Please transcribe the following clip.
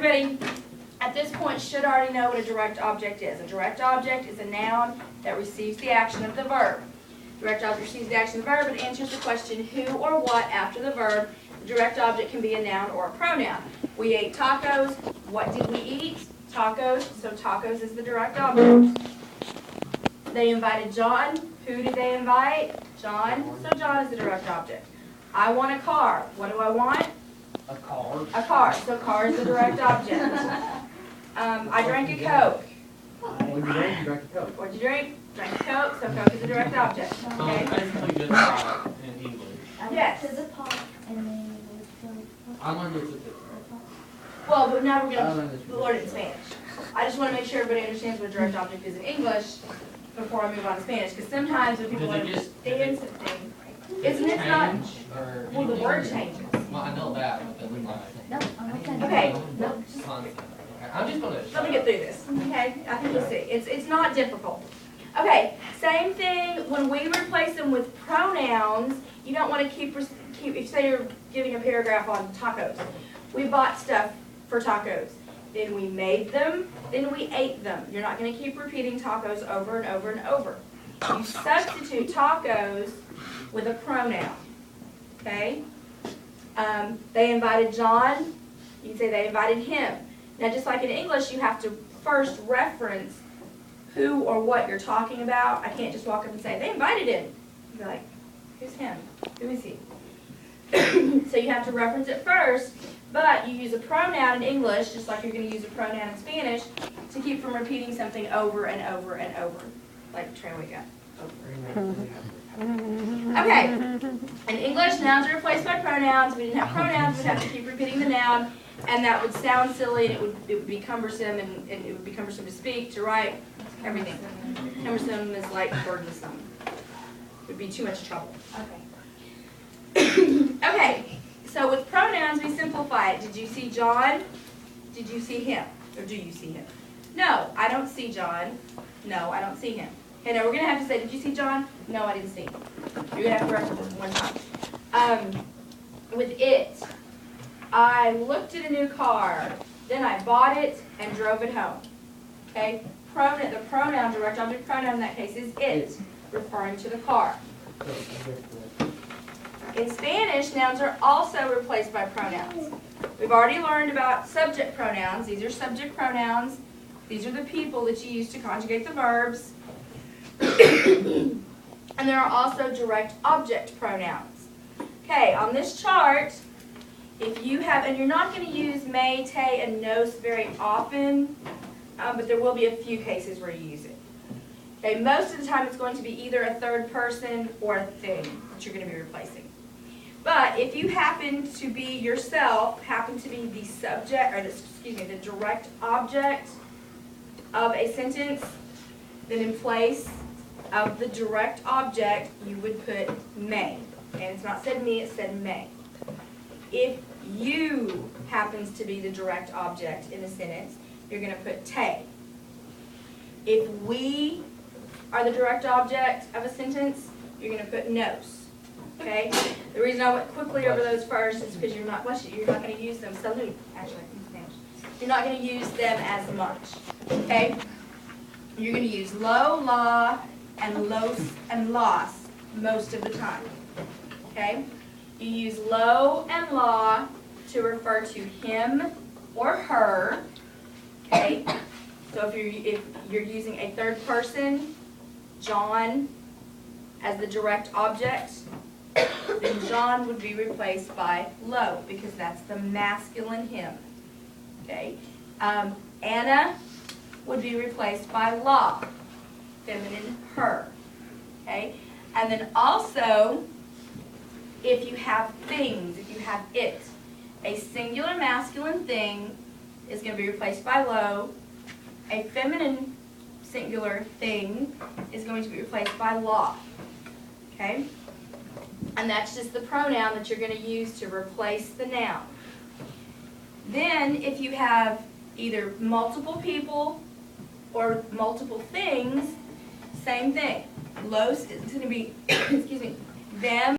everybody at this point should already know what a direct object is. A direct object is a noun that receives the action of the verb. Direct object receives the action of the verb and answers the question who or what after the verb. The direct object can be a noun or a pronoun. We ate tacos. What did we eat? Tacos. So tacos is the direct object. They invited John. Who did they invite? John. So John is the direct object. I want a car. What do I want? A car. A car. So car is the direct object. I drank a Coke. What did you drink? You drank a Coke. What'd you drink? Drank a Coke. So Coke is a direct object. Okay? Basically just pot in English. Yes. To the pot and then I learned this at Well, but now we're going to learn it in Spanish. I just want to make sure everybody understands what a direct object is in English before I move on to Spanish. Because sometimes when people understand something, it's not. Well, the word changes. Well, I know that, but then like. no, I'm not saying. Okay. No, concept. Okay, I'm just gonna. Let me get through this. Okay, I think you'll see. It's not difficult. Okay, same thing when we replace them with pronouns. You don't want to keep. If say you're giving a paragraph on tacos, we bought stuff for tacos. Then we made them. Then we ate them. You're not going to keep repeating tacos over and over and over. You substitute tacos with a pronoun. Okay. They invited John. You can say they invited him. Now, just like in English, you have to first reference who or what you're talking about. I can't just walk up and say, they invited him. You'd be like, who's him? Who is he? So you have to reference it first, but you use a pronoun in English, just like you're going to use a pronoun in Spanish, to keep from repeating something over and over and over. Like train we got. Okay. In English, nouns are replaced by pronouns. If we didn't have pronouns, we'd have to keep repeating the noun. And that would sound silly, and it would be cumbersome, and it would be cumbersome to speak, to write, everything. Cumbersome is like burdensome. It would be too much trouble. Okay. Okay, so with pronouns, we simplify it. Did you see John? Did you see him? Or do you see him? No, I don't see John. No, I don't see him. Okay, now we're going to have to say, did you see John? No, I didn't see him. You're going to have to reference this one time. With it. I looked at a new car, then I bought it and drove it home. Okay? The pronoun, direct object pronoun in that case is it, referring to the car. In Spanish, nouns are also replaced by pronouns. We've already learned about subject pronouns. These are subject pronouns. These are the people that you use to conjugate the verbs. And there are also direct object pronouns. Okay, on this chart, if you have, and you're not going to use may, te, and nos very often, but there will be a few cases where you use it. Okay, most of the time it's going to be either a third person or a thing that you're going to be replacing. But if you happen to be yourself, happen to be the subject, or the direct object of a sentence, then in place of the direct object, you would put may. And it's not said me, it's said may. If you happens to be the direct object in a sentence, you're going to put te. If we are the direct object of a sentence, you're going to put nos. Okay? The reason I went quickly over those first is because you're not going to use them. Salud, actually, in Spanish. You're not going to use them as much. Okay? You're going to use lo, la, and los, and las most of the time. Okay? You use lo and la to refer to him or her. Okay? So if you're using a third person, John, as the direct object, then John would be replaced by lo, because that's the masculine him. Okay? Anna would be replaced by la, feminine her. Okay? And then also, if you have things, if you have it, a singular masculine thing is going to be replaced by lo. A feminine singular thing is going to be replaced by la. Okay? And that's just the pronoun that you're going to use to replace the noun. Then, if you have either multiple people or multiple things, same thing. Los is going to be, excuse me, them.